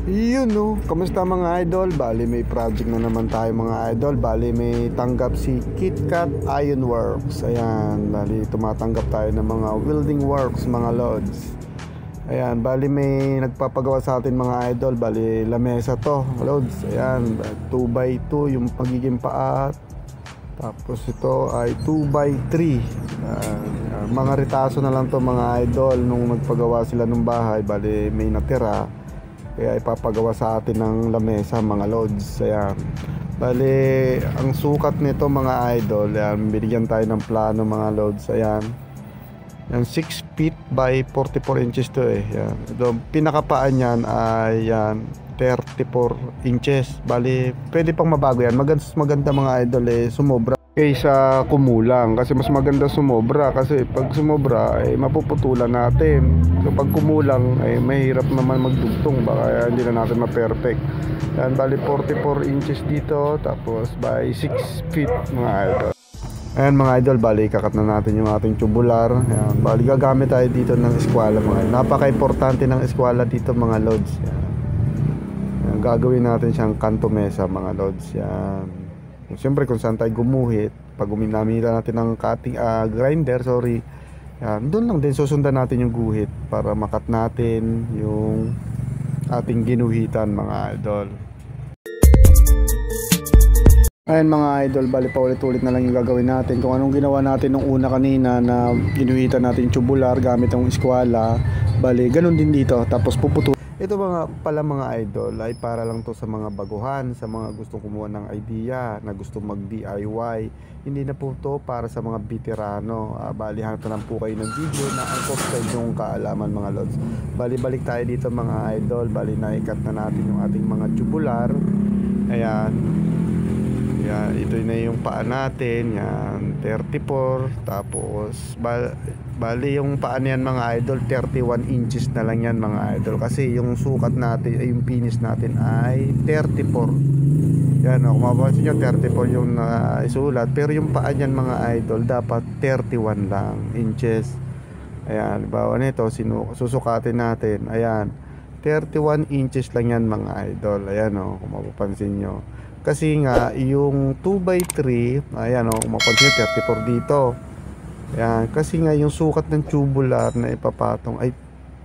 Yun no, kamusta mga idol? Bali may project na naman tayo mga idol. Bali may tanggap si KitKat Ironworks. Ayan, bali tumatanggap tayo ng mga welding works mga lods. Ayan, bali may nagpapagawa sa atin mga idol. Bali lamesa to lods. Ayan, 2x2 yung pagiging paa. Tapos ito ay 2x3. Mga retaso na lang to mga idol. Nung nagpagawa sila ng bahay, bali may natira, kaya ipapagawa sa atin ng lamesa mga lods. Ayan, bali ang sukat nito mga idol, ayan, binigyan tayo ng plano mga lods. Ayan, yan 6 feet by 44 inches to eh. Ayan, ito, pinakapaan yan ay yan 34 inches. Bali pwede pang mabago yan. Maganda mga idol eh, sumobra kaysa kumulang, kasi mas maganda sumobra, kasi pag sumobra ay mapuputulan natin. So pag kumulang ay mahirap naman magdugtong, baka hindi na natin ma-perfect. Yan, bali 44 inches dito, tapos by 6 feet mga idol. Ayan mga idol, bali kakat na natin yung ating tubular. Ayan, bali gagamit tayo dito ng eskwala mga idol. Napaka-importante ng eskwala dito mga lods. Ayan, gagawin natin siyang kanto mesa mga lods. Yan, siyempre kung saan tayo gumuhit, pag uminamita natin ng cutting grinder, yan, doon lang din susundan natin yung guhit para makat natin yung ating ginuhitan mga idol. Ayan mga idol, bali pa ulit-ulit na lang yung gagawin natin. Kung anong ginawa natin nung una kanina na ginuhitan natin tubular gamit ang eskwala, bali ganun din dito. Tapos puputo. Ito pala mga idol ay para lang to sa mga baguhan, sa mga gustong kumuha ng idea, na gustong mag DIY. Hindi na po to para sa mga veterano. Bali hanap na lang po kayo ng video na angkop sa inyong kaalaman mga lods. Bali balik tayo dito mga idol. Bali naikat na natin yung ating mga tubular. Ayan. Yan, ito na yung paa natin. Yan, 34. Tapos bali yung paa niyan mga idol, 31 inches na lang yan mga idol. Kasi yung sukat natin, yung finish natin ay 34. Yan, kung mapapansin nyo, 34 yung isulat. Pero yung paa niyan mga idol, dapat 31 lang inches. Ayan, bawa nito, susukatin natin. Ayan, 31 inches lang yan mga idol. Ayan kung mapapansin nyo. Kasi nga yung 2x3, ayan kung mapapansin nyo, 34 dito. Ayan, kasi nga yung sukat ng tubular na ipapatong ay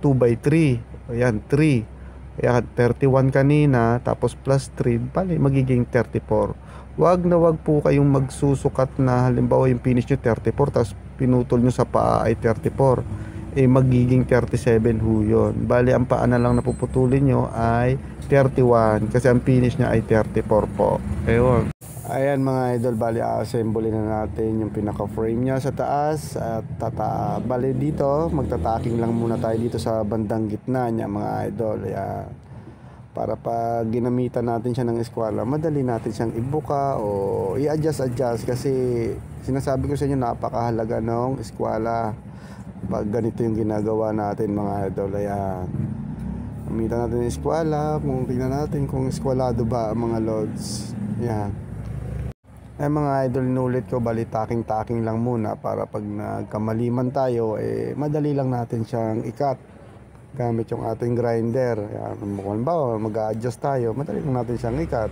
2x3. Ayan, 3. Ayan, 31 kanina, tapos plus 3, bali magiging 34. Wag na wag po kayong magsusukat na halimbawa yung finish nyo 34, tapos pinutol nyo sa paa ay 34. Magiging 37 ho yun. Bali ang paa na lang napuputulin nyo ay 31, kasi ang finish niya ay 34 po. Ayun. Ayan mga idol, bali assemble na natin yung pinaka frame niya sa taas. At bali dito magtataking lang muna tayo dito sa bandang gitna niya mga idol. Ayan, para pag ginamitan natin siya ng eskwala, madali natin siyang ibuka o i-adjust kasi sinasabi ko sa inyo, napakahalaga ng eskwala pag ganito yung ginagawa natin mga idol. Ayan, gamitan natin yung eskwala, kung tingnan natin kung eskwalado ba ang mga lods. Yan. Mga idol, inulit ko, bali taking lang muna para pag nagkamaliman tayo, madali lang natin siyang ikat gamit yung ating grinder. Yan, kung ba mag-a-adjust tayo, madali lang natin siyang ikat.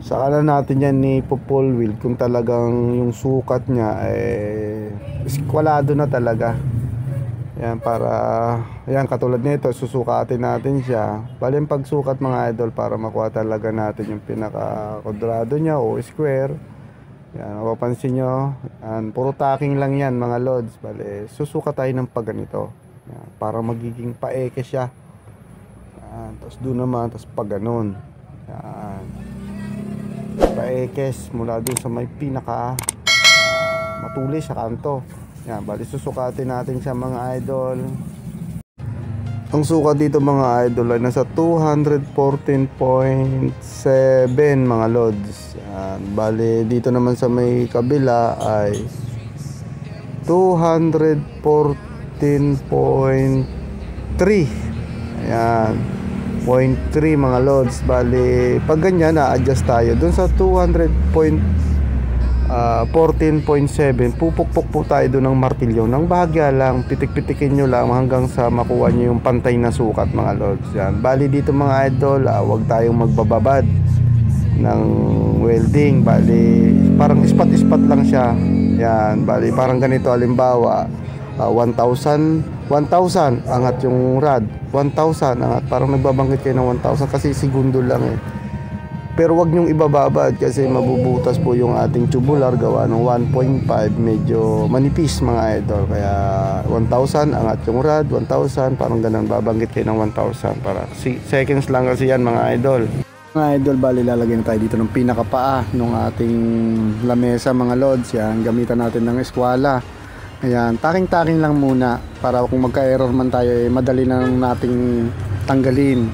Saka na natin yan ni pull wheel kung talagang yung sukat niya eskwalado na talaga. Yan, para yan, katulad nito, susukatin natin siya. Bali ang pagsukat mga idol, para makuha talaga natin yung pinaka kwadrado niya o square. Yan, mapapansin nyo, yan, puro tacking lang yan mga lods. Bali susukat tayo ng pag ganito. Yan, para magiging paeke siya. Yan, tapos doon naman, tapos pag ganun. Yan, paekes mula doon sa may pinaka matulis sa kanto. Yan, bali susukatin natin siya mga idol. Ang sukat dito mga idol ay nasa 214.7 mga lods. Yan, bali dito naman sa may kabila ay 214.3. Ayan, 0.3 mga lods. Bali pag ganyan na-adjust tayo dun sa 200.7 14.7. Pupukpok po tayo doon ng martilyo ng bahagya lang, pitik-pitikin nyo lang hanggang sa makuha nyo yung pantay na sukat mga lods. Yan. Bali dito mga idol, huwag tayong magbababad ng welding. Bali parang ispat-ispat lang siya. Yan. Bali parang ganito, halimbawa 1,000 angat yung rod, 1,000 angat, parang nagbabanggit kayo ng 1,000 kasi segundo lang eh. Pero wag nyong ibababad kasi mabubutas po yung ating tubular gawa ng 1.5, medyo manipis mga idol. Kaya 1,000 angat yung rod, 1,000 parang ganun, babanggit kayo ng 1,000 para seconds lang kasi yan mga idol. Mga idol, bali lalagyan na tayo dito ng pinakapaa ng ating lamesa mga lods. Yan, gamitan natin ng eskwala. Ayan, taking-taking lang muna para kung magka-error man tayo madali na nating tanggalin.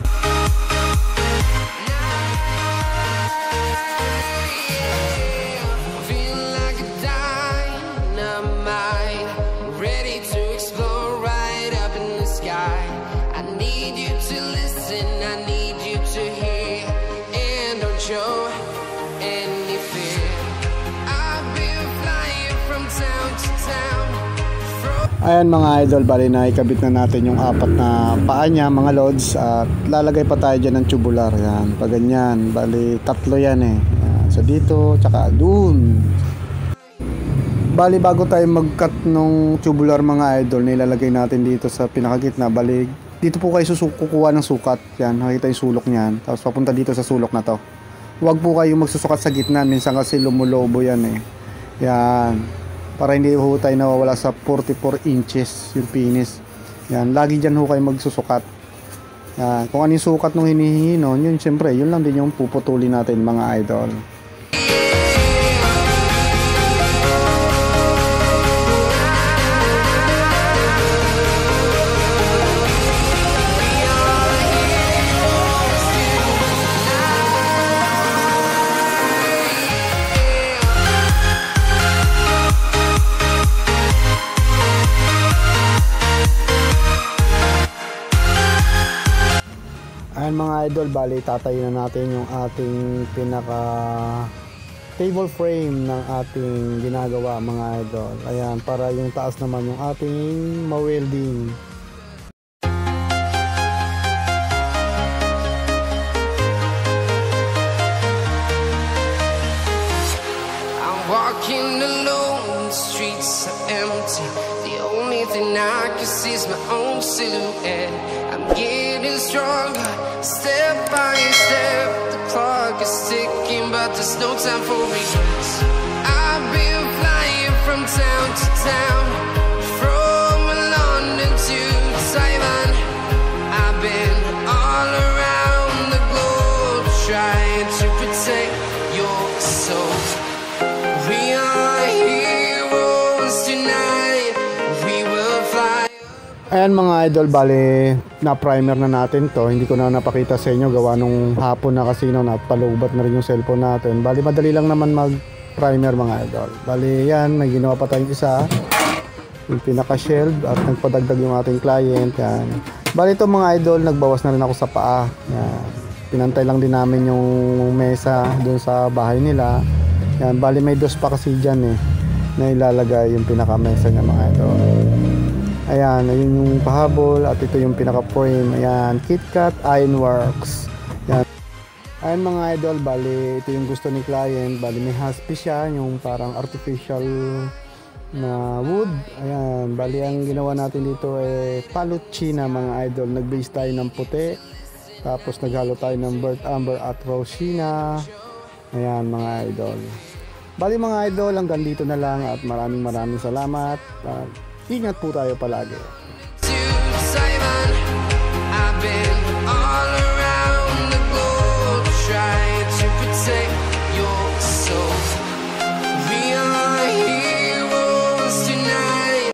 Ayan mga idol, bali na ikabit na natin yung apat na paa niya mga lods at lalagay pa tayo dyan ng tubular. Yan, pag ganyan, bali tatlo yan eh. Yan, so dito, tsaka dun. Bali bago tayo mag-cut ng tubular mga idol, nilalagay natin dito sa pinakagitna. Bali dito po kayo kukuha ng sukat. Yan, nakita yung sulok niyan. Tapos papunta dito sa sulok na to. Huwag po kayo magsusukat sa gitna, minsan kasi lumulobo yan eh. Yan, para hindi ho tayo nawawala sa 44 inches yung penis. Yan, lagi dyan ho kayo magsusukat. Yan, kung ano yung sukat nung hinihingi nun, yun syempre, yun lang din yung puputulin natin mga idol. Ayan mga idol, bali tatayo na natin yung ating pinaka table frame ng ating ginagawa mga idol. Ayan, para yung taas naman yung ating ma-welding. I'm walking alone, the streets are empty. The only thing I can see is my own silhouette. I'm getting stronger, step by step. The clock is ticking, but there's no time for regrets. I've been flying from town to town, from London to Taiwan. I've been all around the globe, trying to protect your soul. We are heroes tonight, we will fly. Ayan mga idol, bali na primer na natin to. Hindi ko na napakita sa inyo gawa nung hapon na kasi napalubat na rin yung cellphone natin. Bali madali lang naman mag primer mga idol. Bali yan, may ginawa pa tayong isa, yung pinaka shield, at nagpadagdag yung ating client. Yan. Bali ito mga idol, nagbawas na rin ako sa paa. Yan. Pinantay lang din namin yung mesa dun sa bahay nila. Yan. Bali may dos pa kasi dyan eh, na ilalagay yung pinaka mesa niya mga idol. Ayan, ayun yung pahabol at ito yung pinaka frame. Ayan, KitKat Ironworks. Ayan. Ayan mga idol, bali ito yung gusto ni client. Bali may haspi siya, yung parang artificial na wood. Ayan, bali ang ginawa natin dito ay paluchina mga idol. Nag-base tayo ng puti, tapos naghalo tayo ng burnt umber at rosina. Ayan mga idol. Bali mga idol, hanggang dito na lang at maraming salamat. Ingat po tayo palagi. I've been all around the globe trying to protect